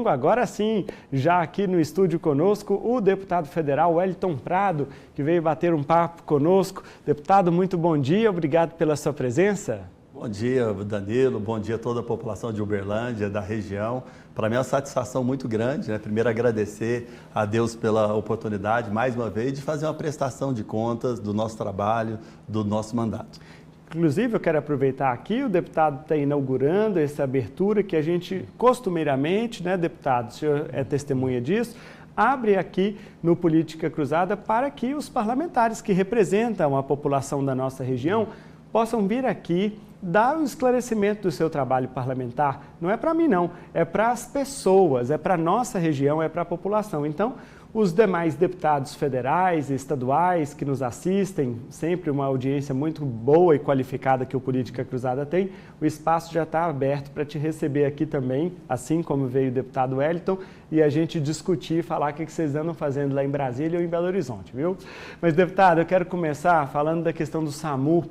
domingo, agora sim, já aqui no estúdio conosco, o deputado federal Wellington Prado, que veio bater um papo conosco. Deputado, muito bom dia, obrigado pela sua presença. Bom dia, Danilo, bom dia a toda a população de Uberlândia, da região. Para mim é uma satisfação muito grande, né? Primeiro agradecer a Deus pela oportunidade, mais uma vez, de fazer uma prestação de contas do nosso trabalho, do nosso mandato. Inclusive, eu quero aproveitar aqui, o deputado está inaugurando essa abertura que a gente costumeiramente, né, deputado, o senhor é testemunha disso, abre aqui no Política Cruzada para que os parlamentares que representam a população da nossa região possam vir aqui dar o esclarecimento do seu trabalho parlamentar. Não é para mim não, é para as pessoas, é para a nossa região, é para a população. Então, os demais deputados federais e estaduais que nos assistem, sempre uma audiência muito boa e qualificada que o Política Cruzada tem, o espaço já está aberto para te receber aqui também, assim como veio o deputado Wellington, e a gente discutir, falar o que vocês andam fazendo lá em Brasília ou em Belo Horizonte, viu? Mas, deputado, eu quero começar falando da questão do SAMU.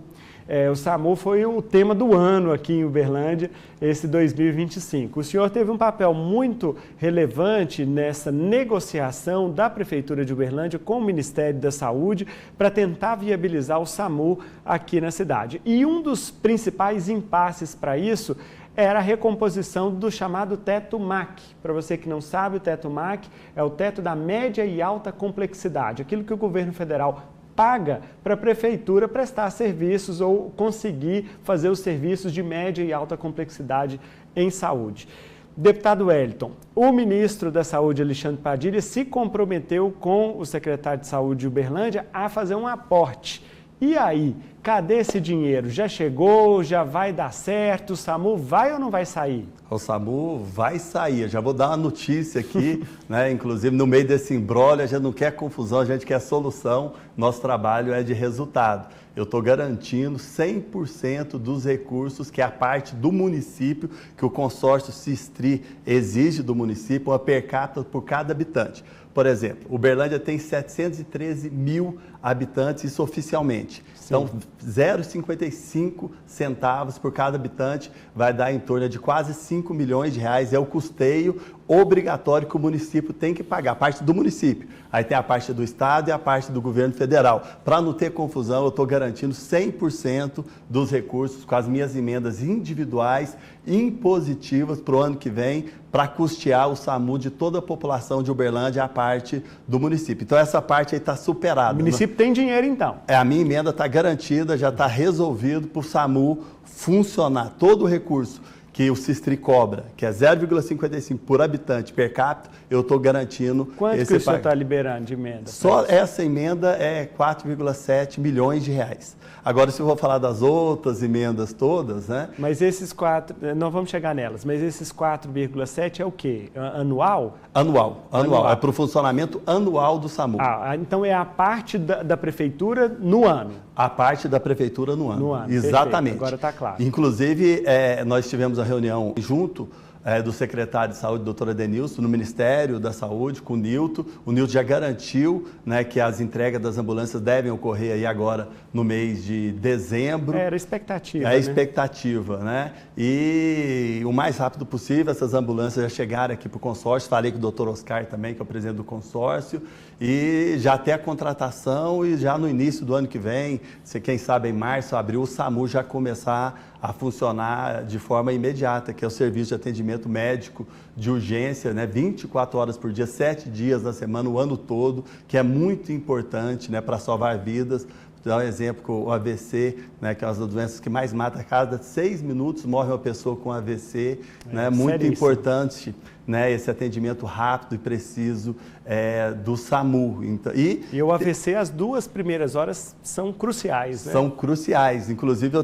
O SAMU foi o tema do ano aqui em Uberlândia, esse 2025. O senhor teve um papel muito relevante nessa negociação da Prefeitura de Uberlândia com o Ministério da Saúde para tentar viabilizar o SAMU aqui na cidade. E um dos principais impasses para isso era a recomposição do chamado teto MAC. Para você que não sabe, o teto MAC é o teto da média e alta complexidade, aquilo que o governo federal paga para a prefeitura prestar serviços ou conseguir fazer os serviços de média e alta complexidade em saúde. Deputado Wellington, o ministro da Saúde, Alexandre Padilha, se comprometeu com o secretário de Saúde de Uberlândia a fazer um aporte. E aí, cadê esse dinheiro? Já chegou? Já vai dar certo? O SAMU vai ou não vai sair? O SAMU vai sair. Eu já vou dar uma notícia aqui, né? Inclusive no meio desse imbróglio, a gente não quer confusão, a gente quer solução. Nosso trabalho é de resultado. Eu estou garantindo 100% dos recursos, que é a parte do município, que o consórcio Sistri exige do município, uma per capita por cada habitante. Por exemplo, Uberlândia tem 713 mil habitantes, isso oficialmente. Sim. Então, 0,55 centavos por cada habitante vai dar em torno de quase 5 milhões de reais. É o custeio obrigatório que o município tem que pagar, a parte do município. Aí tem a parte do Estado e a parte do governo federal. Para não ter confusão, eu estou garantindo 100% dos recursos com as minhas emendas individuais, impositivas para o ano que vem, para custear o SAMU de toda a população de Uberlândia, a parte do município. Então, essa parte aí está superada. O município tem dinheiro, então? A minha emenda está garantida, já está resolvido para o SAMU funcionar. Todo o recurso que o Sistri cobra, que é 0,55 por habitante per capita, eu estou garantindo. Quanto que o senhor está liberando de emenda? Só essa emenda é 4,7 milhões de reais. Agora, se eu vou falar das outras emendas todas, né? Mas esses 4, não vamos chegar nelas, mas esses 4,7 é o quê? Anual? Anual. É para o funcionamento anual do SAMU. Então é a parte da prefeitura no ano? A parte da prefeitura no ano. No ano, exatamente. Perfeito. Agora está claro. Inclusive, nós tivemos a reunião junto do secretário de Saúde, doutor Edenilson, no Ministério da Saúde, com o Nilton. O Nilton já garantiu, né, que as entregas das ambulâncias devem ocorrer aí agora no mês de dezembro. Era a expectativa, É a expectativa, né? E o mais rápido possível, essas ambulâncias já chegaram aqui para o consórcio. Falei com o doutor Oscar também, que é o presidente do consórcio. E já até a contratação e já no início do ano que vem, quem sabe em março, abril, o SAMU já começar a funcionar de forma imediata, que é o serviço de atendimento médico de urgência, né, 24 horas por dia, 7 dias na semana, o ano todo, que é muito importante, né, para salvar vidas. Vou dar um exemplo, o AVC, né, que é uma das doenças que mais mata. A cada 6 minutos morre uma pessoa com AVC, né, muito importante, né, esse atendimento rápido e preciso do SAMU. Então, e o AVC, as 2 primeiras horas são cruciais, né? São cruciais. Inclusive,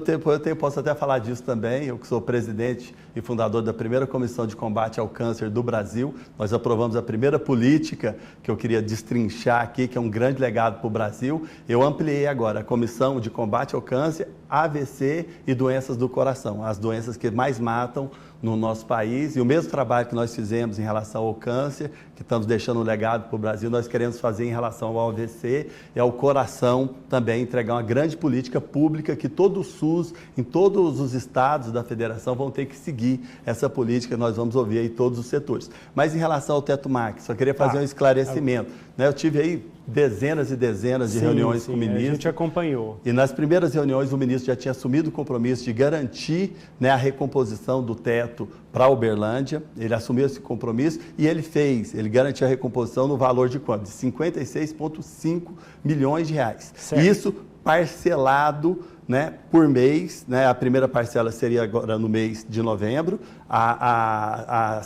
posso até falar disso também. Eu que sou presidente e fundador da primeira Comissão de Combate ao Câncer do Brasil. Nós aprovamos a primeira política que eu queria destrinchar aqui, que é um grande legado para o Brasil. Eu ampliei agora a Comissão de Combate ao Câncer AVC e doenças do coração, as doenças que mais matam no nosso país. E o mesmo trabalho que nós fizemos em relação ao câncer, que estamos deixando um legado para o Brasil, nós queremos fazer em relação ao AVC e ao coração também, entregar uma grande política pública que todo o SUS, em todos os estados da federação, vão ter que seguir essa política, nós vamos ouvir aí todos os setores. Mas em relação ao Teto MAC, só queria fazer um esclarecimento. Eu tive aí dezenas e dezenas de reuniões com o ministro. A gente acompanhou. E nas primeiras reuniões o ministro já tinha assumido o compromisso de garantir, né, a recomposição do teto para Uberlândia. Ele assumiu esse compromisso e ele garantiu a recomposição no valor de quanto? De 56,5 milhões de reais. Certo. Isso parcelado, né, por mês, né? A primeira parcela seria agora no mês de novembro, a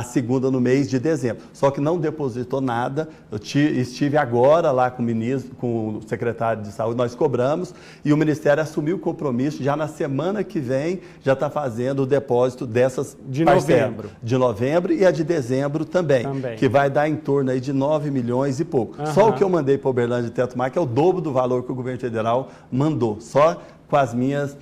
segunda no mês de dezembro. Só que não depositou nada. Eu estive agora lá com o ministro, com o secretário de saúde, nós cobramos e o Ministério assumiu o compromisso, já na semana que vem já está fazendo o depósito dessas parcelas. De novembro e a de dezembro também. Que vai dar em torno aí de 9 milhões e pouco. Só o que eu mandei para Uberlândia de Teto MAC é o dobro do valor que o governo federal mandou, só com as minhas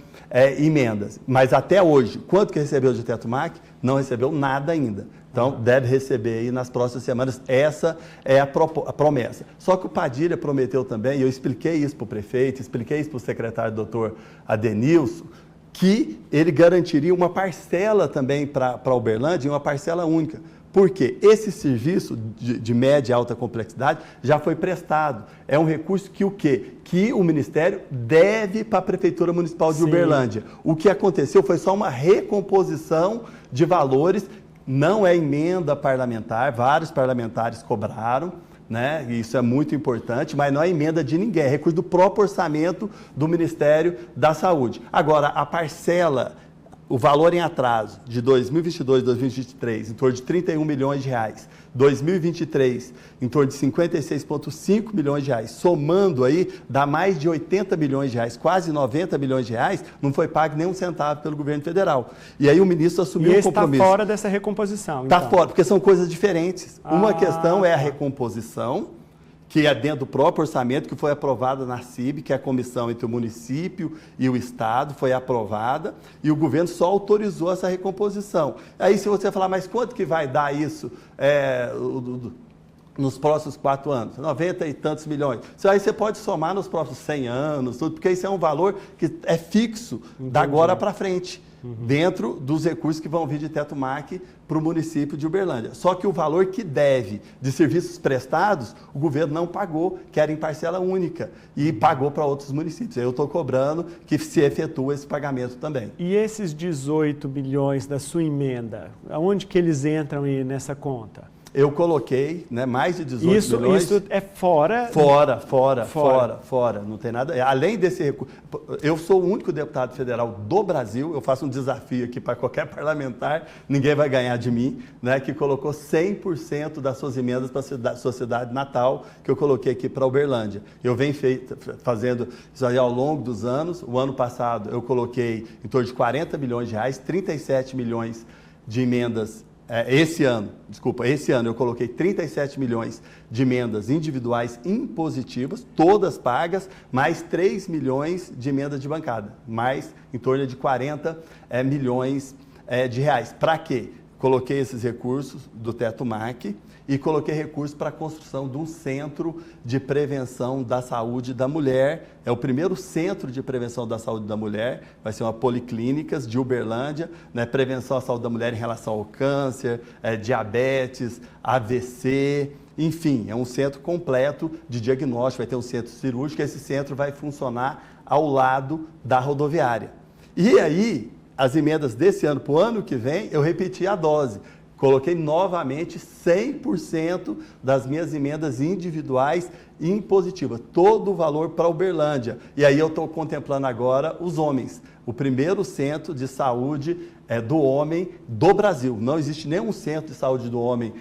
emendas. Mas até hoje, quanto que recebeu de Teto MAC? Não recebeu nada ainda. Então, deve receber aí nas próximas semanas. Essa é a promessa. Só que o Padilha prometeu também, e eu expliquei isso para o prefeito, expliquei isso para o secretário doutor Adenilson, que ele garantiria uma parcela também para Uberlândia, uma parcela única. Porque esse serviço de média e alta complexidade já foi prestado. É um recurso que o quê? Que o Ministério deve para a Prefeitura Municipal de Uberlândia. O que aconteceu foi só uma recomposição de valores, não é emenda parlamentar, vários parlamentares cobraram, né? Isso é muito importante, mas não é emenda de ninguém, é recurso do próprio orçamento do Ministério da Saúde. Agora, a parcela, o valor em atraso de 2022 e 2023, em torno de 31 milhões de reais, 2023, em torno de 56,5 milhões de reais, somando aí, dá mais de 80 milhões de reais, quase 90 milhões de reais, não foi pago nem um centavo pelo governo federal. E aí o ministro assumiu o compromisso. Está fora dessa recomposição, então. Está fora, porque são coisas diferentes. Uma questão é a recomposição, que é dentro do próprio orçamento, que foi aprovada na CIB, que é a comissão entre o município e o Estado, foi aprovada, e o governo só autorizou essa recomposição. Aí se você falar, mas quanto que vai dar isso nos próximos 4 anos? 90 e tantos milhões. Aí você pode somar nos próximos 100 anos, tudo, porque isso é um valor que é fixo, da agora para frente. Dentro dos recursos que vão vir de Teto MAC para o município de Uberlândia. Só que o valor que deve de serviços prestados, o governo não pagou, que era em parcela única, e pagou para outros municípios. Eu estou cobrando que se efetua esse pagamento também. E esses 18 bilhões da sua emenda, aonde que eles entram aí nessa conta? Eu coloquei, né, mais de 18 milhões. Isso é fora? Fora. Não tem nada. Além desse recurso, eu sou o único deputado federal do Brasil, eu faço um desafio aqui para qualquer parlamentar, ninguém vai ganhar de mim, né, que colocou 100% das suas emendas para a sua cidade natal, que eu coloquei aqui para Uberlândia. Eu venho fazendo isso aí ao longo dos anos. O ano passado eu coloquei em torno de 40 milhões de reais, 37 milhões de emendas. Esse ano eu coloquei 37 milhões de emendas individuais impositivas, todas pagas, mais 3 milhões de emendas de bancada, mais em torno de 40 milhões de reais. Para quê? Coloquei esses recursos do Teto MAC e coloquei recursos para a construção de um centro de prevenção da saúde da mulher. É o primeiro centro de prevenção da saúde da mulher, vai ser uma policlínicas de Uberlândia, né? Prevenção à saúde da mulher em relação ao câncer, diabetes, AVC, enfim, é um centro completo de diagnóstico, vai ter um centro cirúrgico, esse centro vai funcionar ao lado da rodoviária. E aí, as emendas desse ano para o ano que vem, eu repeti a dose. Coloquei novamente 100% das minhas emendas individuais impositivas, todo o valor para Uberlândia. E aí eu estou contemplando agora os homens, o primeiro centro de saúde do homem do Brasil. Não existe nenhum centro de saúde do homem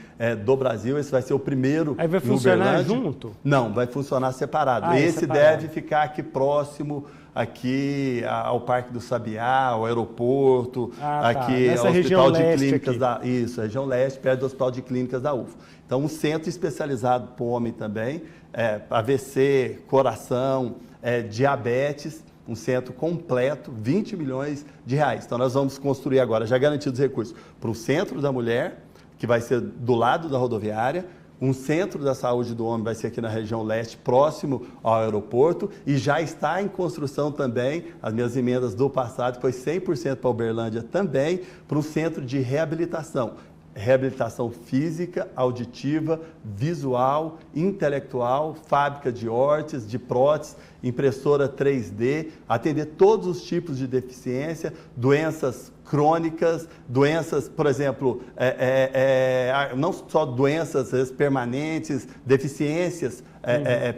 do Brasil, esse vai ser o primeiro. Aí vai funcionar junto? Não, vai funcionar separado. Esse deve ficar aqui próximo, aqui ao Parque do Sabiá, ao aeroporto, aqui ao Hospital de Clínicas da... Isso, região leste, perto do Hospital de Clínicas da UFO. Então, um centro especializado para o homem também, AVC, coração, diabetes, um centro completo, 20 milhões de reais. Então nós vamos construir agora, já garantidos recursos, para o Centro da Mulher, que vai ser do lado da rodoviária, um centro da saúde do homem vai ser aqui na região leste, próximo ao aeroporto, e já está em construção também, as minhas emendas do passado, foi 100% para Uberlândia também, para um centro de reabilitação. Reabilitação física, auditiva, visual, intelectual, fábrica de órteses, de próteses, impressora 3D, atender todos os tipos de deficiência, doenças crônicas, doenças, por exemplo, não só doenças permanentes, deficiências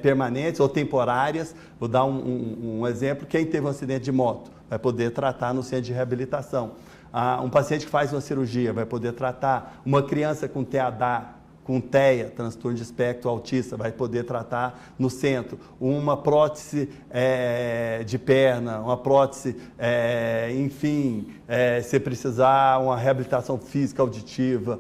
permanentes ou temporárias. Vou dar um exemplo, quem teve um acidente de moto vai poder tratar no centro de reabilitação. Um paciente que faz uma cirurgia vai poder tratar, uma criança com TEA, com TEA, transtorno de espectro autista, vai poder tratar no centro. Uma prótese de perna, uma prótese, enfim, se precisar, uma reabilitação física, auditiva,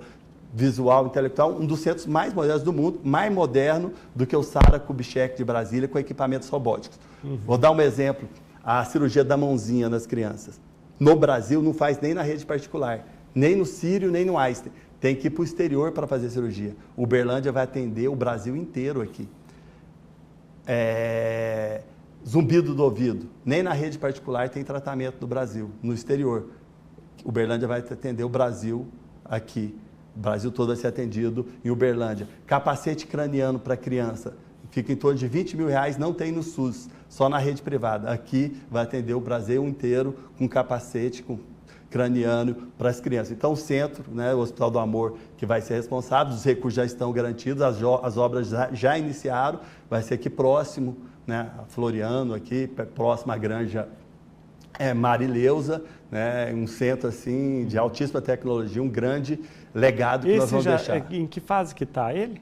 visual, intelectual, um dos centros mais modernos do mundo, mais moderno do que o Sara Kubitschek de Brasília, com equipamentos robóticos. Vou dar um exemplo, a cirurgia da mãozinha nas crianças. No Brasil, não faz nem na rede particular, nem no Sírio, nem no Einstein. Tem que ir para o exterior para fazer cirurgia. Uberlândia vai atender o Brasil inteiro aqui. Zumbido do ouvido, nem na rede particular tem tratamento no Brasil, no exterior. Uberlândia vai atender o Brasil aqui. O Brasil todo vai ser atendido em Uberlândia. Capacete craniano para criança, fica em torno de 20 mil reais, não tem no SUS, só na rede privada. Aqui vai atender o Brasil inteiro com capacete, com craniano para as crianças. Então o centro, né, o Hospital do Amor, que vai ser responsável, os recursos já estão garantidos, as obras já iniciaram, vai ser aqui próximo, né, a Floriano, aqui próximo à Granja Marileusa, né, um centro assim de altíssima tecnologia, um grande legado que nós vamos deixar. Em que fase que está ele?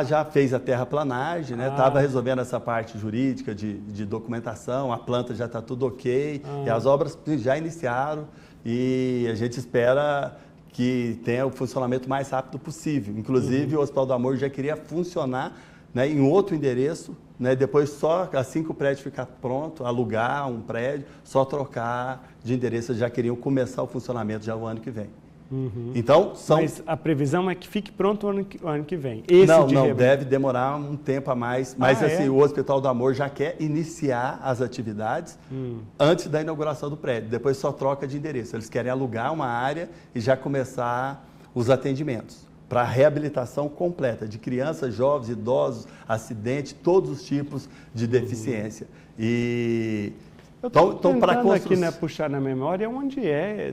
Já fez a terraplanagem, né? Estava resolvendo essa parte jurídica de documentação, a planta já está tudo ok, e as obras já iniciaram e a gente espera que tenha o funcionamento mais rápido possível. Inclusive, o Hospital do Amor já queria funcionar, né, em outro endereço, né, depois só assim que o prédio ficar pronto, alugar um prédio, só trocar de endereço, já queriam começar o funcionamento já o ano que vem. Então, Mas a previsão é que fique pronto o ano que vem. Não, deve demorar um tempo a mais. Mas o Hospital do Amor já quer iniciar as atividades antes da inauguração do prédio. Depois só troca de endereço. Eles querem alugar uma área e já começar os atendimentos para reabilitação completa de crianças, jovens, idosos, acidentes, todos os tipos de deficiência. Eu estou tentando aqui, né, puxar na memória onde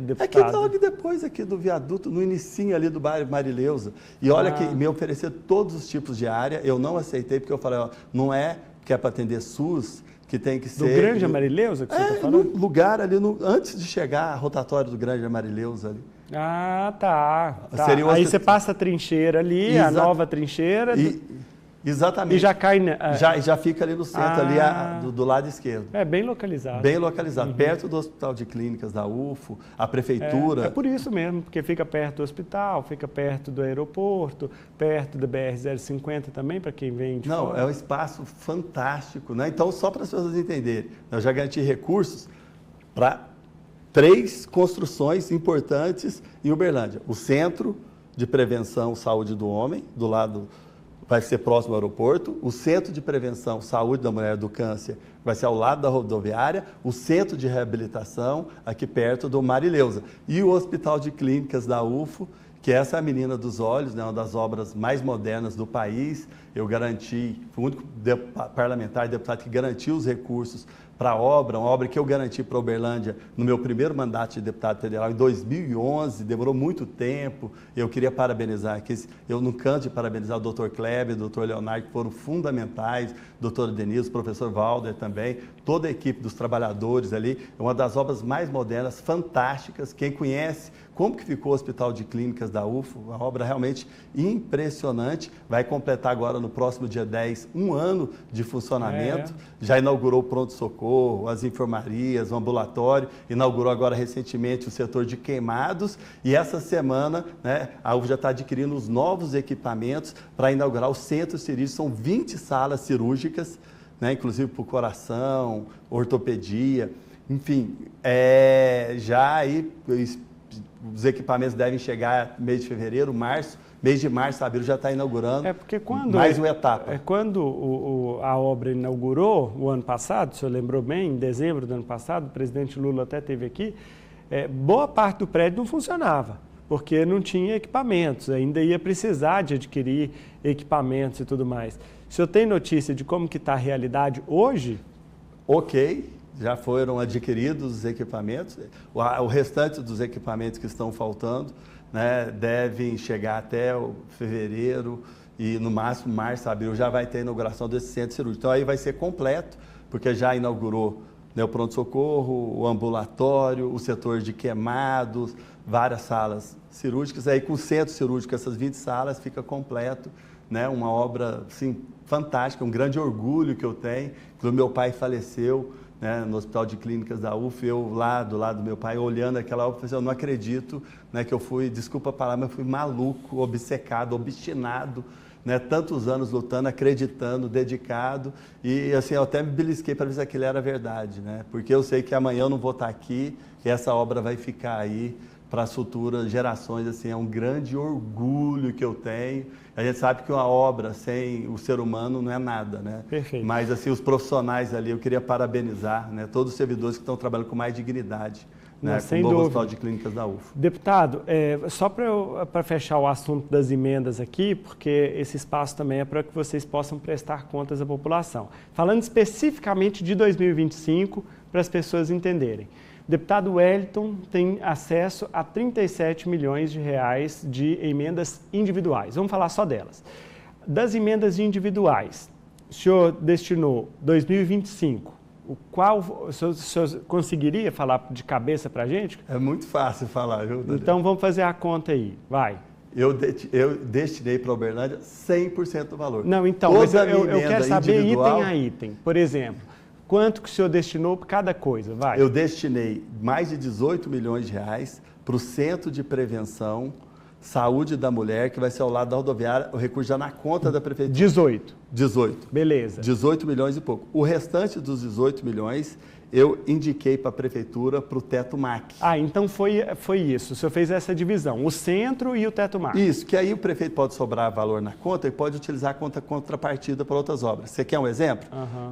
deputado. Aqui logo depois aqui do viaduto, no inicinho ali do bairro Marileusa. E olha que me oferecer todos os tipos de área, eu não aceitei, porque eu falei, não é que é para atender SUS, que tem que ser... Do Granja Marileusa que você está falando? No lugar ali, antes de chegar a rotatória do Granja Marileusa ali. Tá. Aí você passa a trincheira ali, a nova trincheira... Exatamente. E já cai... Já fica ali no centro, ali do lado esquerdo. Bem localizado. Bem localizado, perto do Hospital de Clínicas da UFO, a prefeitura... É por isso mesmo, porque fica perto do hospital, fica perto do aeroporto, perto da BR-050 também, para quem vem de fora. É um espaço fantástico, né? Então, só para as pessoas entenderem, eu já garanti recursos para 3 construções importantes em Uberlândia. O Centro de Prevenção Saúde do Homem, do lado... vai ser próximo ao aeroporto, o Centro de Prevenção Saúde da Mulher do Câncer vai ser ao lado da rodoviária, o Centro de Reabilitação aqui perto do Marileusa e o Hospital de Clínicas da UFO, que essa é a menina dos olhos, né, uma das obras mais modernas do país. Eu garanti, fui o único parlamentar e deputado que garantiu os recursos para a obra, uma obra que eu garanti para Uberlândia no meu primeiro mandato de deputado federal em 2011, demorou muito tempo. Eu queria parabenizar aqui, eu não canso de parabenizar o doutor Kleber, o doutor Leonardo, que foram fundamentais, doutora Denise, o professor Valder também, toda a equipe dos trabalhadores ali, é uma das obras mais modernas, fantásticas. Quem conhece como que ficou o Hospital de Clínicas da UFO, uma obra realmente impressionante, vai completar agora no próximo dia 10 um ano de funcionamento, já inaugurou o pronto-socorro, as enfermarias, o ambulatório, inaugurou agora recentemente o setor de queimados e essa semana, né, a UFO já está adquirindo os novos equipamentos para inaugurar o centro cirúrgico, são 20 salas cirúrgicas, né, inclusive para o coração, ortopedia, enfim, já aí os equipamentos devem chegar mês de fevereiro, mês de março, abril já está inaugurando porque quando, mais uma etapa. Quando a obra inaugurou o ano passado, o senhor lembrou bem, em dezembro do ano passado, o presidente Lula até esteve aqui, boa parte do prédio não funcionava, porque não tinha equipamentos, ainda ia precisar de adquirir equipamentos e tudo mais. O senhor tem notícia de como que está a realidade hoje? Ok, já foram adquiridos os equipamentos, o restante dos equipamentos que estão faltando, né, devem chegar até o fevereiro e no máximo março, abril, já vai ter a inauguração desse centro cirúrgico. Então aí vai ser completo, porque já inaugurou, né, o pronto-socorro, o ambulatório, o setor de queimados, várias salas cirúrgicas. Aí com o centro cirúrgico, essas 20 salas, fica completo, né, uma obra assim, fantástica, um grande orgulho que eu tenho. Quando meu pai faleceu, né, no Hospital de Clínicas da UF, eu lá do lado do meu pai, olhando aquela obra, eu não acredito, né, que eu fui, desculpa a palavra, mas fui maluco, obcecado, obstinado, né, tantos anos lutando, acreditando, dedicado, e assim, eu até me belisquei para ver se aquilo era verdade, né, porque eu sei que amanhã eu não vou estar aqui e essa obra vai ficar aí para as futuras gerações, assim, é um grande orgulho que eu tenho. A gente sabe que uma obra sem o ser humano não é nada, né? Perfeito. Mas, assim, os profissionais ali, eu queria parabenizar, né, todos os servidores que estão trabalhando com mais dignidade, né, com o novo Hospital de Clínicas da UF. Deputado, só para fechar o assunto das emendas aqui, porque esse espaço também é para que vocês possam prestar contas à população. Falando especificamente de 2025, para as pessoas entenderem. O deputado Wellington tem acesso a 37 milhões de reais de emendas individuais. Vamos falar só delas. Das emendas individuais, o senhor destinou 2025. O senhor conseguiria falar de cabeça para a gente? É muito fácil falar, viu, Daniel? Então vamos fazer a conta aí, vai. Eu destinei para a Uberlândia 100% do valor. Não, então, mas eu quero saber item a item. Por exemplo, quanto que o senhor destinou para cada coisa? Vai. Eu destinei mais de 18 milhões de reais para o Centro de Prevenção Saúde da Mulher, que vai ser ao lado da rodoviária, o recurso já na conta da Prefeitura. 18. Beleza. 18 milhões e pouco. O restante dos 18 milhões, eu indiquei para a Prefeitura para o Teto MAC. Então foi isso. O senhor fez essa divisão, o centro e o Teto MAC. Isso, que aí o prefeito pode sobrar valor na conta e pode utilizar a conta contrapartida para outras obras. Você quer um exemplo?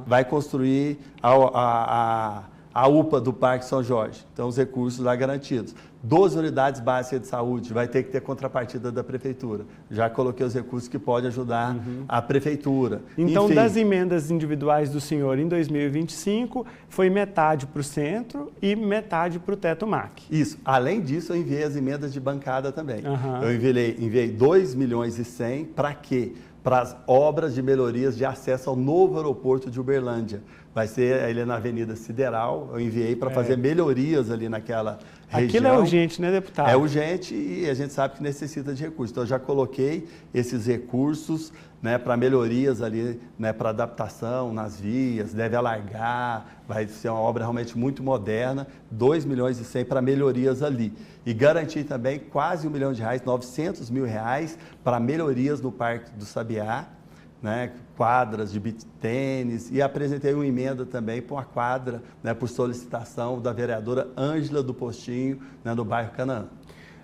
Vai construir a UPA do Parque São Jorge. Então, os recursos lá garantidos. 12 unidades básicas de saúde, vai ter que ter contrapartida da Prefeitura. Já coloquei os recursos que podem ajudar a Prefeitura. Então, enfim, das emendas individuais do senhor em 2025, foi metade para o centro e metade para o Teto MAC. Isso. Além disso, eu enviei as emendas de bancada também. Eu enviei 2 milhões e 100 para quê? Para as obras de melhorias de acesso ao novo aeroporto de Uberlândia. Vai ser ele na Avenida Sideral, eu enviei para fazer melhorias ali naquela região. Aquilo é urgente, né, deputado? É urgente e a gente sabe que necessita de recursos. Então, eu já coloquei esses recursos, né, para melhorias ali, né, para adaptação nas vias, deve alargar, vai ser uma obra realmente muito moderna, 2 milhões e 100 para melhorias ali. E garanti também quase R$1 milhão, 900 mil reais para melhorias no Parque do Sabiá, né, quadras de beach tênis, e apresentei uma emenda também para uma quadra, né, por solicitação da vereadora Ângela do Postinho, né, no bairro Canaã.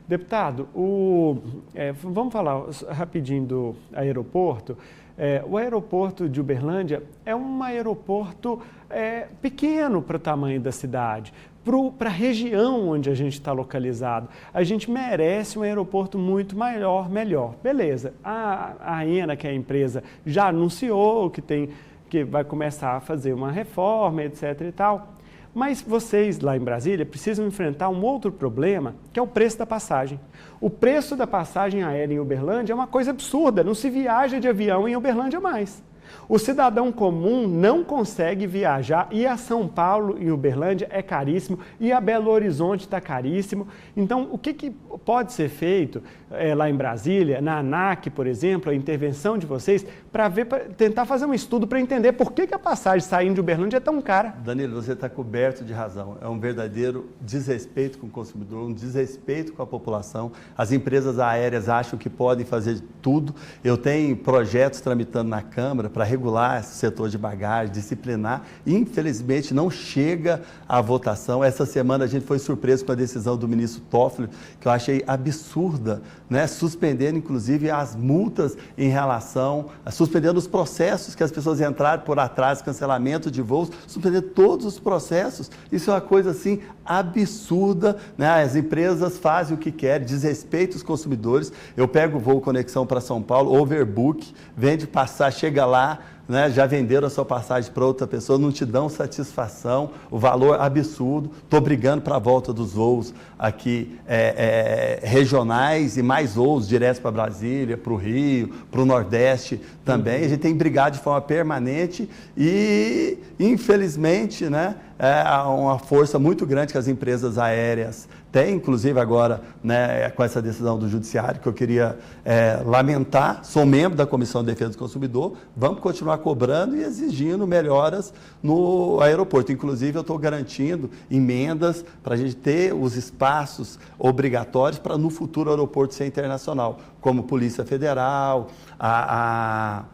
Deputado, vamos falar rapidinho do aeroporto. O aeroporto de Uberlândia é um aeroporto pequeno para o tamanho da cidade, para a região onde a gente está localizado. A gente merece um aeroporto muito melhor. Beleza, a AENA, que é a empresa, já anunciou que vai começar a fazer uma reforma, etc. e tal. Mas vocês, lá em Brasília, precisam enfrentar um outro problema, que é o preço da passagem. O preço da passagem aérea em Uberlândia é uma coisa absurda, não se viaja de avião em Uberlândia mais. O cidadão comum não consegue viajar, e a São Paulo e Uberlândia é caríssimo, e a Belo Horizonte está caríssimo. Então, o que pode ser feito lá em Brasília, na ANAC, por exemplo, a intervenção de vocês, para tentar fazer um estudo para entender por que a passagem saindo de Uberlândia é tão cara? Danilo, você está coberto de razão. É um verdadeiro desrespeito com o consumidor, um desrespeito com a população. As empresas aéreas acham que podem fazer tudo. Eu tenho projetos tramitando na Câmara para regular esse setor de bagagem, disciplinar. Infelizmente, não chega à votação. Essa semana a gente foi surpreso com a decisão do ministro Toffoli, que eu achei absurda, né? Suspendendo, inclusive, as multas em relação, suspendendo os processos que as pessoas entraram por atraso, cancelamento de voos, suspendendo todos os processos. Isso é uma coisa, assim, absurda, né? As empresas fazem o que querem, desrespeitam os consumidores. Eu pego o voo Conexão para São Paulo, overbook, vende passar, chega lá, né, já venderam a sua passagem para outra pessoa, não te dão satisfação, o valor absurdo. Estou brigando para a volta dos voos aqui regionais e mais voos diretos para Brasília, para o Rio, para o Nordeste também. A gente tem brigado de forma permanente e, infelizmente, né, é uma força muito grande que as empresas aéreas têm, inclusive agora, né, com essa decisão do Judiciário, que eu queria lamentar. Sou membro da Comissão de Defesa do Consumidor, vamos continuar cobrando e exigindo melhoras no aeroporto. Inclusive, eu estou garantindo emendas para a gente ter os espaços obrigatórios para, no futuro, o aeroporto ser internacional, como Polícia Federal, a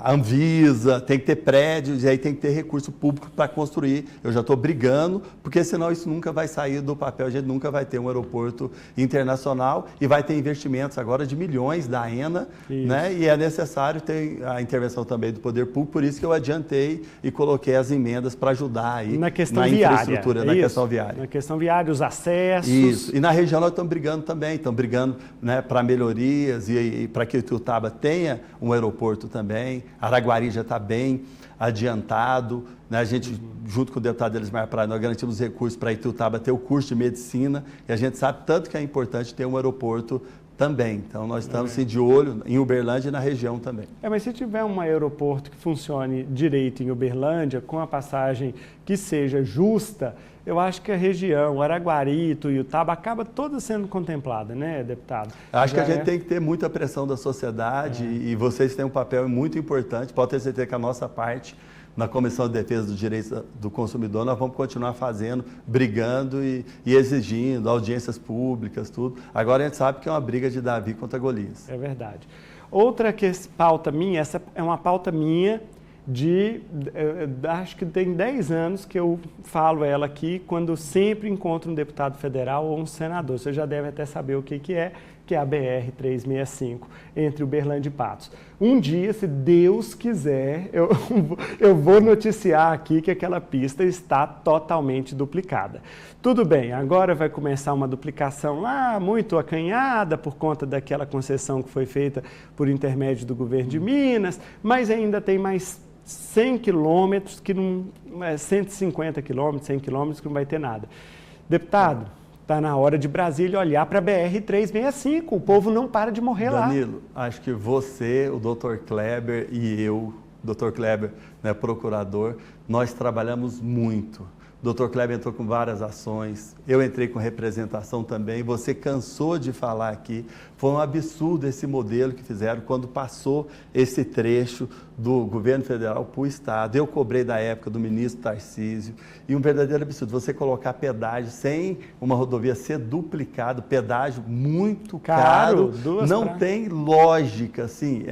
Anvisa, tem que ter prédios e aí tem que ter recurso público para construir. Eu já estou brigando, porque senão isso nunca vai sair do papel, a gente nunca vai ter um aeroporto internacional e vai ter investimentos agora de milhões da ANA, né? E é necessário ter a intervenção também do poder público, por isso que eu adiantei e coloquei as emendas para ajudar aí na questão infraestrutura, viária. Na questão viária. Na questão viária, os acessos. Isso, e na região nós estamos brigando também, estamos brigando, né, para melhorias e para que Ituiutaba tenha um aeroporto também. Araguari já está bem adiantado, né? A gente, junto com o deputado Elismar Praia, nós garantimos recursos para Ituiutaba ter o curso de medicina, e a gente sabe tanto que é importante ter um aeroporto também. Então, nós estamos assim, de olho em Uberlândia e na região também. Mas se tiver um aeroporto que funcione direito em Uberlândia, com a passagem que seja justa, eu acho que a região, Araguari, Ituiutaba, acaba toda sendo contemplada, né, deputado? Acho que a gente tem que ter muita pressão da sociedade e vocês têm um papel muito importante. Pode ter certeza que a nossa parte, na Comissão de Defesa dos Direitos do Consumidor, nós vamos continuar fazendo, brigando e exigindo audiências públicas, tudo. Agora a gente sabe que é uma briga de Davi contra Golias. É verdade. Outra pauta minha, essa é uma pauta minha acho que tem 10 anos que eu falo ela aqui, quando sempre encontro um deputado federal ou um senador. Você já deve até saber o que é a BR-365, entre Uberlândia e Patos. Um dia, se Deus quiser, eu vou noticiar aqui que aquela pista está totalmente duplicada. Tudo bem, agora vai começar uma duplicação lá, muito acanhada, por conta daquela concessão que foi feita por intermédio do governo de Minas, mas ainda tem mais 100 quilômetros, 150 quilômetros, 100 quilômetros, que não vai ter nada. Deputado, está na hora de Brasília olhar para a BR-365, o povo não para de morrer lá. Danilo, acho que você, o Dr. Kleber e eu, Dr. Kleber, né, procurador, nós trabalhamos muito. O Dr. Kleber entrou com várias ações, eu entrei com representação também, você cansou de falar aqui. Foi um absurdo esse modelo que fizeram quando passou esse trecho do governo federal para o Estado. Eu cobrei da época do ministro Tarcísio, e um verdadeiro absurdo, você colocar pedágio sem uma rodovia ser duplicado, pedágio muito caro, não tem lógica, assim,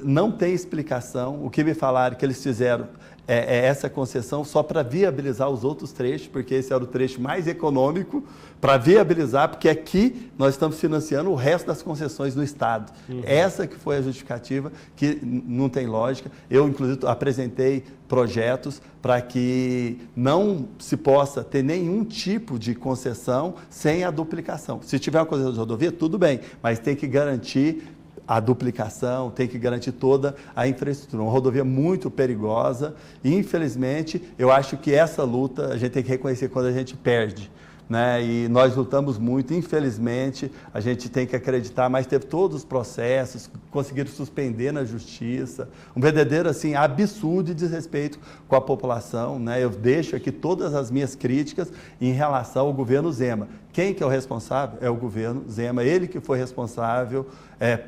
não tem explicação. O que me falaram que eles fizeram essa concessão só para viabilizar os outros trechos, porque esse era o trecho mais econômico, para viabilizar, porque aqui nós estamos financiando o resto das concessões do Estado. Essa que foi a justificativa, que não tem lógica. Eu, inclusive, apresentei projetos para que não se possa ter nenhum tipo de concessão sem a duplicação. Se tiver uma concessão de rodovia, tudo bem, mas tem que garantir a duplicação, tem que garantir toda a infraestrutura. Uma rodovia muito perigosa e, infelizmente, eu acho que essa luta a gente tem que reconhecer quando a gente perde, né? E nós lutamos muito, infelizmente, a gente tem que acreditar, mas teve todos os processos, conseguiram suspender na justiça, um verdadeiro assim, absurdo e desrespeito com a população, né? Eu deixo aqui todas as minhas críticas em relação ao governo Zema. Quem que é o responsável? É o governo Zema, ele que foi responsável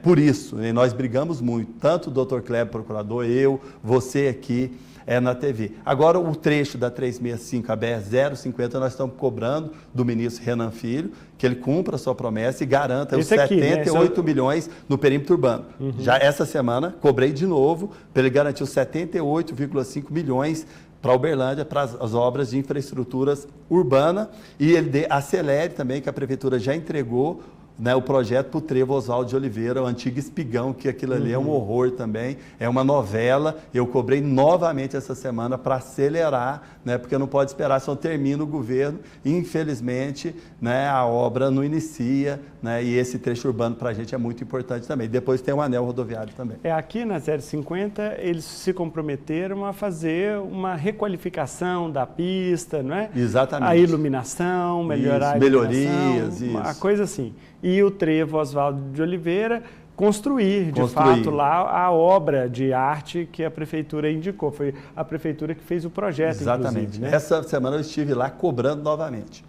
por isso, e nós brigamos muito, tanto o Dr. Kleber, procurador, eu, você aqui, é na TV. Agora, o trecho da 365, a BR-050, nós estamos cobrando do ministro Renan Filho, que ele cumpra a sua promessa e garanta os 78 milhões no perímetro urbano. Já essa semana, cobrei de novo, para ele garantir os 78,5 milhões para Uberlândia, para as obras de infraestruturas urbana, e ele acelere também, que a Prefeitura já entregou, né, o projeto para o Trevo Oswaldo de Oliveira, o antigo Espigão, que aquilo ali é um horror também, é uma novela. Eu cobrei novamente essa semana para acelerar, né, porque não pode esperar, só termina o governo. Infelizmente, né, a obra não inicia, né, e esse trecho urbano para a gente é muito importante também. Depois tem o anel rodoviário também. Aqui na 050, eles se comprometeram a fazer uma requalificação da pista, não é? Exatamente. A iluminação, melhorar a iluminação, melhorias, uma coisa assim. E o Trevo Oswaldo de Oliveira construir, de fato, lá a obra de arte que a Prefeitura indicou. Foi a Prefeitura que fez o projeto, exatamente, né? Essa semana eu estive lá cobrando novamente.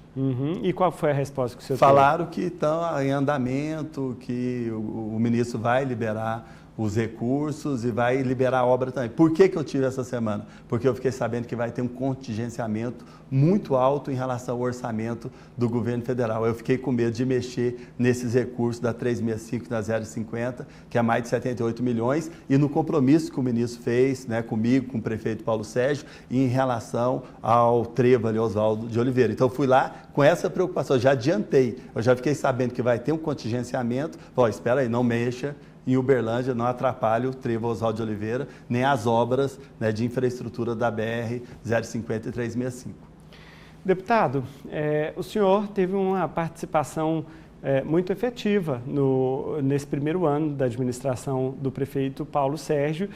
E qual foi a resposta que o senhor Falaram que estão em andamento, que o ministro vai liberar os recursos e vai liberar a obra também. Por que eu tive essa semana? Porque eu fiquei sabendo que vai ter um contingenciamento muito alto em relação ao orçamento do governo federal. Eu fiquei com medo de mexer nesses recursos da 365 e da 050, que é mais de 78 milhões, e no compromisso que o ministro fez, né, comigo, com o prefeito Paulo Sérgio, em relação ao Trevo ali, Oswaldo de Oliveira. Então, eu fui lá com essa preocupação, eu já adiantei, eu já fiquei sabendo que vai ter um contingenciamento. Espera aí, não mexa em Uberlândia, não atrapalhe o Trevo Oswaldo de Oliveira, nem as obras, né, de infraestrutura da BR-050 e 365. Deputado, o senhor teve uma participação muito efetiva nesse primeiro ano da administração do prefeito Paulo Sérgio,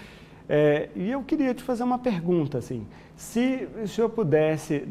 e eu queria te fazer uma pergunta, assim, se o senhor pudesse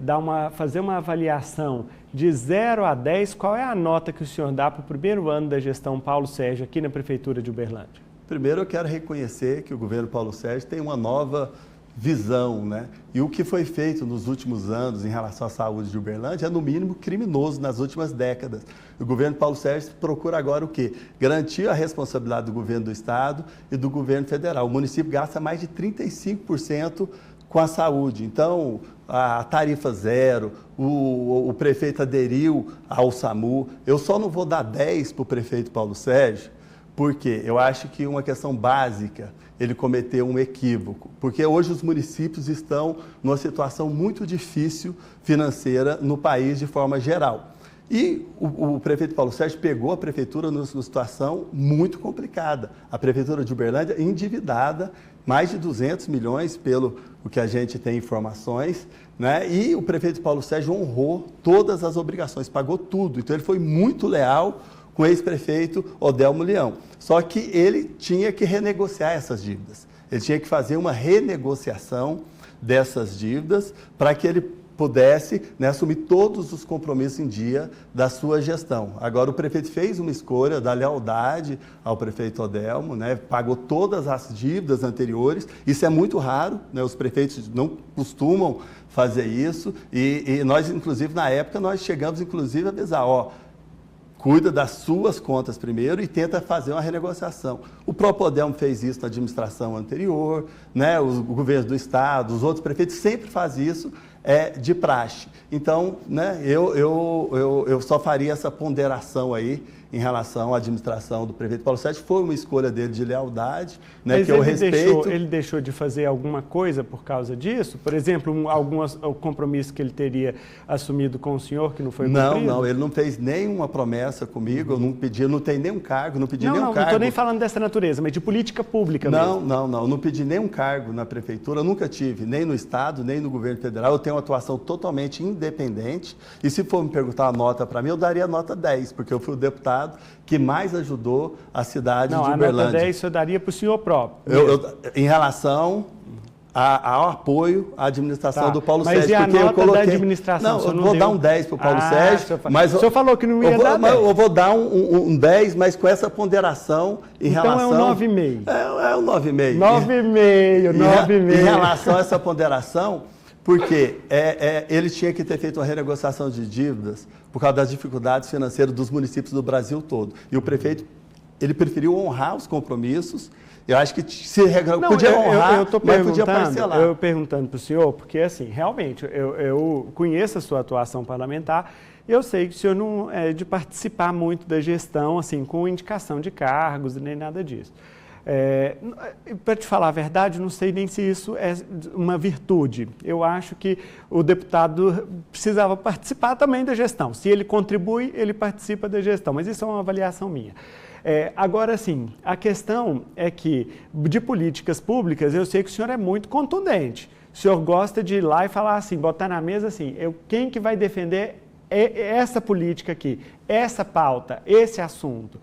fazer uma avaliação de 0 a 10, qual é a nota que o senhor dá para o primeiro ano da gestão Paulo Sérgio aqui na Prefeitura de Uberlândia? Primeiro, eu quero reconhecer que o governo Paulo Sérgio tem uma nova visão, né? E o que foi feito nos últimos anos em relação à saúde de Uberlândia é, no mínimo, criminoso nas últimas décadas. O governo Paulo Sérgio procura agora o quê? Garantir a responsabilidade do governo do Estado e do governo federal. O município gasta mais de 35% com a saúde. Então, a tarifa zero, o prefeito aderiu ao SAMU. Eu só não vou dar 10 para o prefeito Paulo Sérgio, porque eu acho que uma questão básica, ele cometeu um equívoco, porque hoje os municípios estão numa situação muito difícil financeira no país de forma geral. E o prefeito Paulo Sérgio pegou a prefeitura numa situação muito complicada. A prefeitura de Uberlândia endividada, mais de 200 milhões pelo o que a gente tem informações, né? E o prefeito Paulo Sérgio honrou todas as obrigações, pagou tudo. Então ele foi muito leal com o ex-prefeito Odelmo Leão. Só que ele tinha que renegociar essas dívidas. Ele tinha que fazer uma renegociação dessas dívidas para que ele pudesse, né, assumir todos os compromissos em dia da sua gestão. Agora, o prefeito fez uma escolha da lealdade ao prefeito Odelmo, né, pagou todas as dívidas anteriores. Isso é muito raro, né, os prefeitos não costumam fazer isso. E nós, inclusive, na época, nós chegamos, inclusive, a avisar, cuida das suas contas primeiro e tenta fazer uma renegociação. O próprio Odelmo fez isso na administração anterior, né? O governo do Estado, os outros prefeitos sempre fazem isso de praxe. Então, né, eu só faria essa ponderação aí em relação à administração do prefeito Paulo Sérgio. Foi uma escolha dele de lealdade, né, mas que eu respeito. Ele deixou de fazer alguma coisa por causa disso? Por exemplo, algum compromisso que ele teria assumido com o senhor que não foi cumprido? Não, ele não fez nenhuma promessa comigo, eu não pedi, não tem nenhum cargo, não pedi nenhum cargo. Não estou nem falando dessa natureza, mas de política pública mesmo. Não pedi nenhum cargo na prefeitura, eu nunca tive, nem no Estado, nem no governo federal. Eu tenho uma atuação totalmente independente, e se for me perguntar a nota para mim, eu daria a nota 10, porque eu fui o deputado que mais ajudou a cidade de Uberlândia. A nota 10 eu daria para o senhor próprio. Em relação ao apoio à administração do Paulo Sérgio. Mas e a nota da administração? Não, eu vou dar um 10 para o Paulo Sérgio. Mas o senhor falou que não ia dar 10. Eu vou dar um 10, mas com essa ponderação em relação... Então é um 9,5. É um 9,5. 9,5. Em relação a essa ponderação, porque ele tinha que ter feito uma renegociação de dívidas por causa das dificuldades financeiras dos municípios do Brasil todo. E o prefeito ele preferiu honrar os compromissos. Eu acho que podia honrar, mas podia parcelar. Eu perguntando para o senhor, porque assim, realmente, eu conheço a sua atuação parlamentar, eu sei que o senhor não é de participar muito da gestão, assim, com indicação de cargos, nem nada disso. Para te falar a verdade, não sei nem se isso é uma virtude. Eu acho que o deputado precisava participar também da gestão. Se ele contribui, ele participa da gestão, mas isso é uma avaliação minha. Agora, sim, a questão é que, de políticas públicas, eu sei que o senhor é muito contundente. O senhor gosta de ir lá e falar assim, botar na mesa assim, quem que vai defender essa política aqui, essa pauta, esse assunto.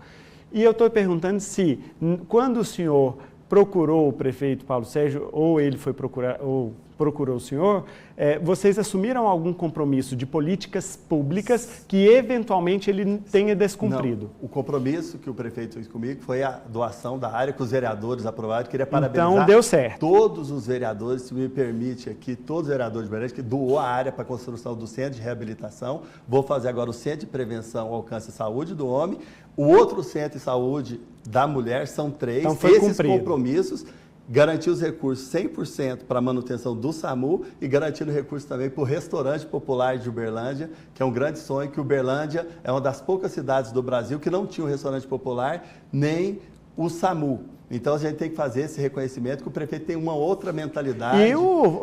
E eu estou perguntando se, quando o senhor procurou o prefeito Paulo Sérgio, ou ele foi procurar, ou procurou o senhor, vocês assumiram algum compromisso de políticas públicas que eventualmente ele tenha descumprido? Não, o compromisso que o prefeito fez comigo foi a doação da área que os vereadores aprovaram. Queria parabenizar então, deu certo. Todos os vereadores, se me permite aqui, todos os vereadores de Berlândia que doou a área para a construção do centro de reabilitação. Vou fazer agora o centro de prevenção ao câncer e saúde do homem. O outro centro de saúde da mulher, são 3. Então, foi cumprido. Compromissos. Garantir os recursos 100% para a manutenção do SAMU e garantir o recurso também para o restaurante popular de Uberlândia, que é um grande sonho, que Uberlândia é uma das poucas cidades do Brasil que não tinha um restaurante popular nem o SAMU. Então, a gente tem que fazer esse reconhecimento que o prefeito tem uma outra mentalidade,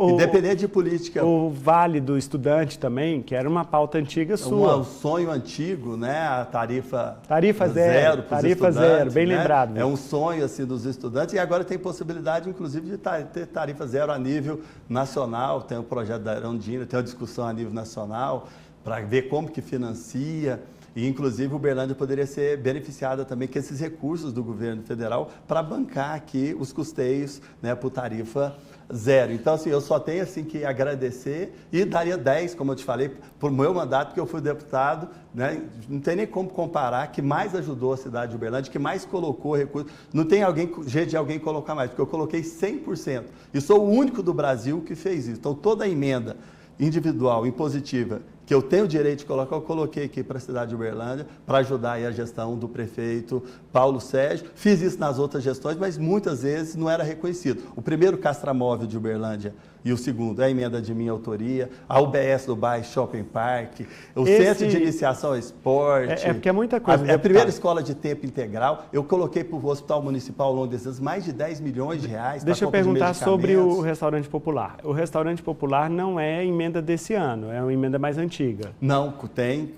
independente de política. O Vale do Estudante também, que era uma pauta antiga sua. Um sonho antigo, né? A tarifa zero para os estudantes, bem lembrado. Né? É um sonho assim, dos estudantes e agora tem possibilidade, inclusive, de ter tarifa zero a nível nacional. Tem o projeto da Arandina, tem uma discussão a nível nacional para ver como que financia. E, inclusive, Uberlândia poderia ser beneficiada também com esses recursos do governo federal para bancar aqui os custeios, né, por tarifa zero. Então, assim, eu só tenho assim, que agradecer e daria 10, como eu te falei, por meu mandato, porque eu fui deputado, né, não tem nem como comparar, que mais ajudou a cidade de Uberlândia, que mais colocou recursos. Não tem jeito de alguém colocar mais, porque eu coloquei 100%. E sou o único do Brasil que fez isso. Então, toda a emenda individual, impositiva, que eu tenho o direito de colocar, eu coloquei aqui para a cidade de Uberlândia, para ajudar aí a gestão do prefeito Paulo Sérgio. Fiz isso nas outras gestões, mas muitas vezes não era reconhecido. O primeiro castramóvel de Uberlândia e o segundo é a emenda de minha autoria, a UBS do bairro Shopping Park, o Centro de Iniciação ao Esporte. Porque é muita coisa. A primeira escola de tempo integral, eu coloquei para o Hospital Municipal ao longo desses anos mais de 10 milhões de reais. Deixa eu perguntar sobre o Restaurante Popular. O Restaurante Popular não é emenda desse ano, é uma emenda mais antiga. Não,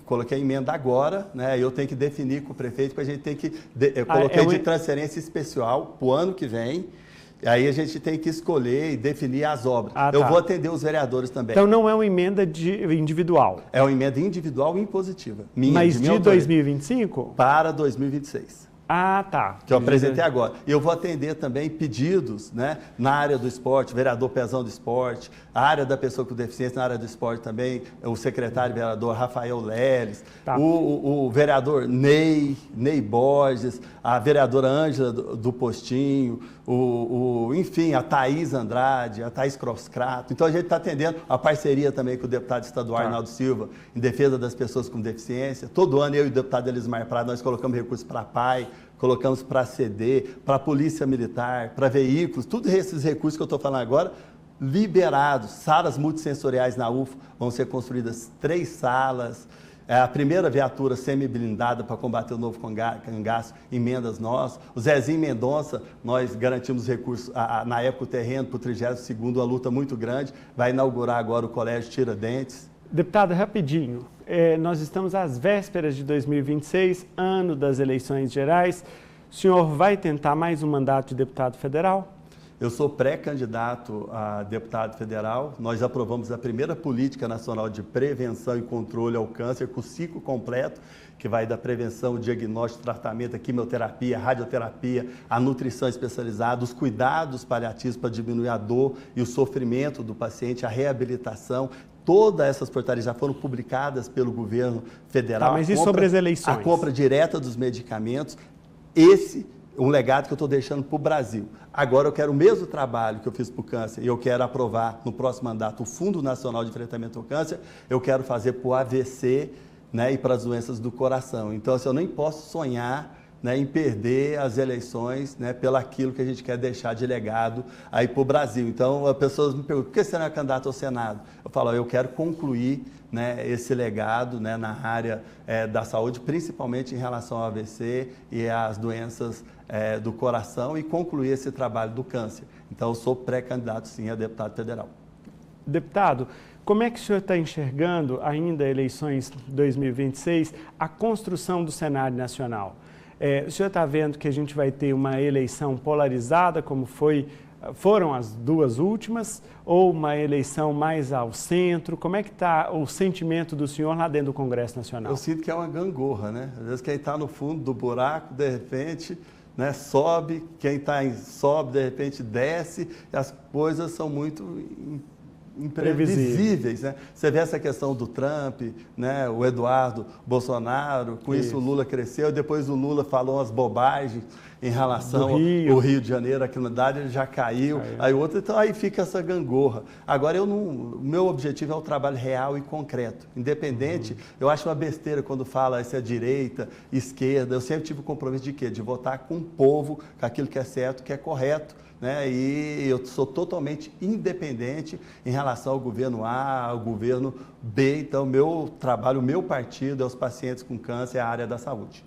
coloquei a emenda agora, né? Eu tenho que definir com o prefeito, porque a gente tem que... Eu coloquei de transferência especial para o ano que vem. Aí a gente tem que escolher e definir as obras. Eu vou atender os vereadores também. Então não é uma emenda individual? É uma emenda individual e impositiva. Mas de 2025? Para 2026. Tá. Que eu apresentei agora. E eu vou atender também pedidos, né, na área do esporte, vereador Pezão do Esporte, a área da pessoa com deficiência na área do esporte também, o secretário vereador Rafael Leles, o vereador Ney Borges, a vereadora Ângela do Postinho, enfim, a Thaís Andrade, a Thaís Crosscrato. Então a gente está atendendo a parceria também com o deputado estadual Arnaldo Silva, em defesa das pessoas com deficiência. Todo ano eu e o deputado Elismar Prado, nós colocamos recursos para a PAI, colocamos para a CD, para a Polícia Militar, para veículos, todos esses recursos que eu estou falando agora, liberados. Salas multissensoriais na UFO, vão ser construídas 3 salas. A primeira viatura semi-blindada para combater o novo cangaço, emendas nós. O Zezinho Mendonça, nós garantimos recursos, na época o terreno para o 32º, uma luta muito grande, vai inaugurar agora o Colégio Tiradentes. Deputado, rapidinho, nós estamos às vésperas de 2026, ano das eleições gerais. O senhor vai tentar mais um mandato de deputado federal? Eu sou pré-candidato a deputado federal. Nós aprovamos a primeira política nacional de prevenção e controle ao câncer, com o ciclo completo, que vai da prevenção, diagnóstico, tratamento, a quimioterapia, a radioterapia, a nutrição especializada, os cuidados paliativos para diminuir a dor e o sofrimento do paciente, a reabilitação. Todas essas portarias já foram publicadas pelo governo federal. Mas e sobre as eleições? A compra direta dos medicamentos, um legado que eu estou deixando para o Brasil. Agora eu quero o mesmo trabalho que eu fiz para o câncer e eu quero aprovar no próximo mandato o Fundo Nacional de Enfrentamento ao Câncer, eu quero fazer para o AVC, né, e para as doenças do coração. Então, assim, eu nem posso sonhar né, em perder as eleições, né, pelo aquilo que a gente quer deixar de legado aí para o Brasil. Então, as pessoas me perguntam, por que você não é candidato ao Senado? Eu falo, eu quero concluir, né, esse legado, né, na área da saúde, principalmente em relação ao AVC e às doenças do coração e concluir esse trabalho do câncer. Então, eu sou pré-candidato, sim, a deputado federal. Deputado, como é que o senhor está enxergando, ainda eleições 2026, a construção do cenário nacional? O senhor está vendo que a gente vai ter uma eleição polarizada, como foram as duas últimas, ou uma eleição mais ao centro? Como é que está o sentimento do senhor lá dentro do Congresso Nacional? Eu sinto que é uma gangorra, né? Às vezes quem está no fundo do buraco, de repente, né, sobe, quem sobe, de repente desce, e as coisas são muito imprevisíveis, né? Você vê essa questão do Trump, né? O Eduardo Bolsonaro, com isso o Lula cresceu, depois o Lula falou umas bobagens em relação ao Rio de Janeiro, a criminalidade, ele já caiu, aí outro, então aí fica essa gangorra. Agora, o meu objetivo é o trabalho real e concreto, independente, eu acho uma besteira quando fala se é direita, esquerda, eu sempre tive o compromisso de quê? De votar com o povo, com aquilo que é certo, que é correto, né? E eu sou totalmente independente em relação ao governo A, ao governo B. Então, meu trabalho, o meu partido é os pacientes com câncer, é a área da saúde.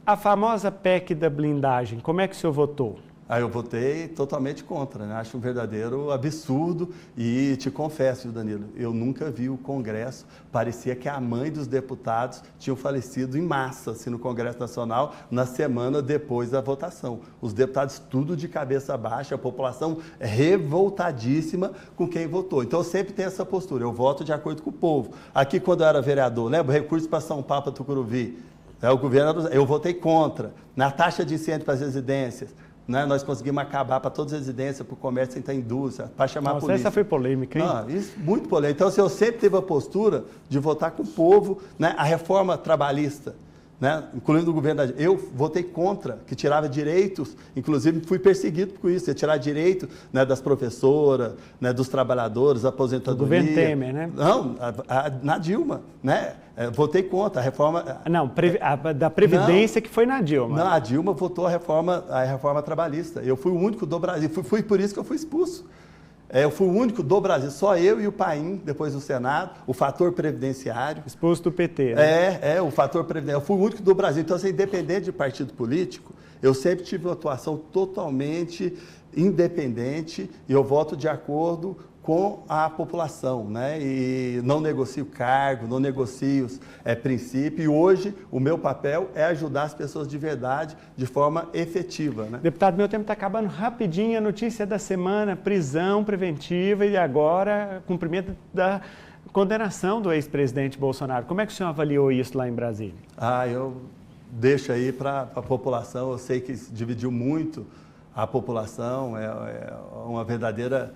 A famosa PEC da blindagem, como é que o senhor votou? Aí eu votei totalmente contra, né? Acho um verdadeiro absurdo e te confesso, Danilo, eu nunca vi o Congresso, parecia que a mãe dos deputados tinham falecido em massa assim, no Congresso Nacional na semana depois da votação. Os deputados tudo de cabeça baixa, a população revoltadíssima com quem votou. Então eu sempre tenho essa postura, eu voto de acordo com o povo. Aqui quando eu era vereador, lembra? Recurso para São Paulo, para Tucuruvi, o governo, eu votei contra. Na taxa de incêndio para as residências, né, nós conseguimos acabar para todas as residências, para o comércio sem ter indústria, para chamar a polícia. Essa foi polêmica, hein? Não, isso, muito polêmica. Então, assim, eu sempre tive a postura de votar com o povo, né, a reforma trabalhista, né, incluindo o governo da... Eu votei contra, que tirava direitos, inclusive fui perseguido por isso, ia tirar direito, né, das professoras, né, dos trabalhadores, aposentadoria. O governo Temer, né? Não, na Dilma, né? Votei contra a reforma... Não, da Previdência, não, que foi na Dilma. Não, a Dilma votou a reforma trabalhista. Eu fui o único do Brasil, foi por isso que eu fui expulso. Eu fui o único do Brasil, só eu e o Paim, depois do Senado, o fator previdenciário. Expulso do PT, né? O fator previdenciário. Eu fui o único do Brasil. Então, assim, independente de partido político, eu sempre tive uma atuação totalmente independente e eu voto de acordo com a população, né? E não negocio cargo, não negocio princípio. E hoje o meu papel é ajudar as pessoas de verdade, de forma efetiva, né? Deputado, meu tempo está acabando rapidinho. A notícia da semana: prisão preventiva e agora cumprimento da condenação do ex-presidente Bolsonaro. Como é que o senhor avaliou isso lá em Brasília? Eu deixo aí para a população. Eu sei que dividiu muito a população. É uma verdadeira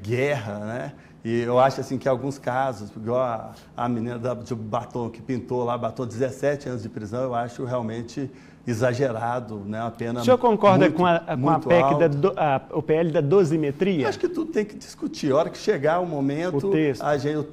guerra, né? E eu acho assim que alguns casos, igual a menina de batom que pintou lá, batom 17 anos de prisão, eu acho realmente exagerado, né? Uma pena. O senhor concorda muito, com a PEC, o PL da dosimetria? Acho que tudo tem que discutir. A hora que chegar o momento, o texto a gente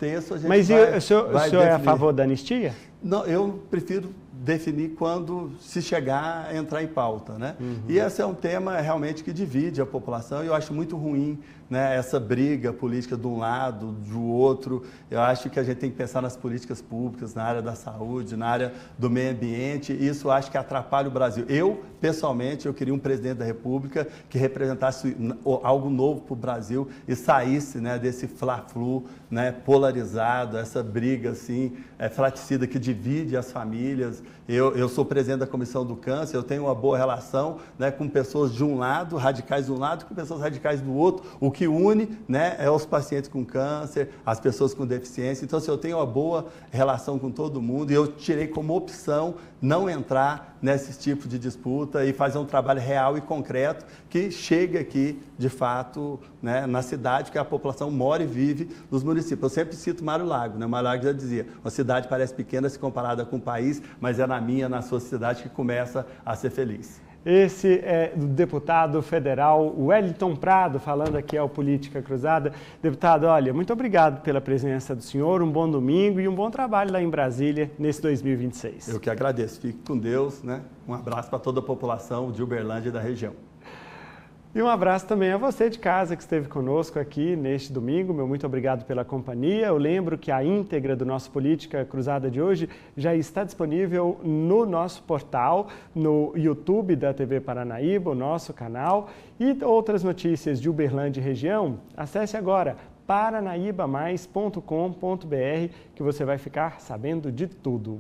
Mas o senhor é a favor da anistia? Não, eu prefiro definir quando se chegar a entrar em pauta, né? E esse é um tema realmente que divide a população e eu acho muito ruim, né, essa briga política de um lado, do outro. Eu acho que a gente tem que pensar nas políticas públicas, na área da saúde, na área do meio ambiente, e isso eu acho que atrapalha o Brasil. Eu, pessoalmente, eu queria um presidente da República que representasse algo novo para o Brasil e saísse, né, desse fla-flu, né, polarizado, essa briga assim, fratricida que divide as famílias. Eu sou presidente da Comissão do Câncer, eu tenho uma boa relação, né, com pessoas de um lado, radicais de um lado, com pessoas radicais do outro. O que une, né, é os pacientes com câncer, as pessoas com deficiência. Então, se eu tenho uma boa relação com todo mundo, e eu tirei como opção não entrar nesses tipos de disputa e fazer um trabalho real e concreto que chegue aqui, de fato, né, na cidade que a população mora e vive nos municípios. Eu sempre cito Mário Lago, né? Mário Lago já dizia, uma cidade parece pequena se comparada com o país, mas é na sua cidade que começa a ser feliz. Esse é o deputado federal Wellington Prado, falando aqui ao Política Cruzada. Deputado, olha, muito obrigado pela presença do senhor, um bom domingo e um bom trabalho lá em Brasília nesse 2026. Eu que agradeço, fique com Deus, né? Um abraço para toda a população de Uberlândia e da região. E um abraço também a você de casa que esteve conosco aqui neste domingo. Meu muito obrigado pela companhia. Eu lembro que a íntegra do nosso Política Cruzada de hoje já está disponível no nosso portal, no YouTube da TV Paranaíba, o nosso canal. E outras notícias de Uberlândia e região, acesse agora paranaibamais.com.br que você vai ficar sabendo de tudo.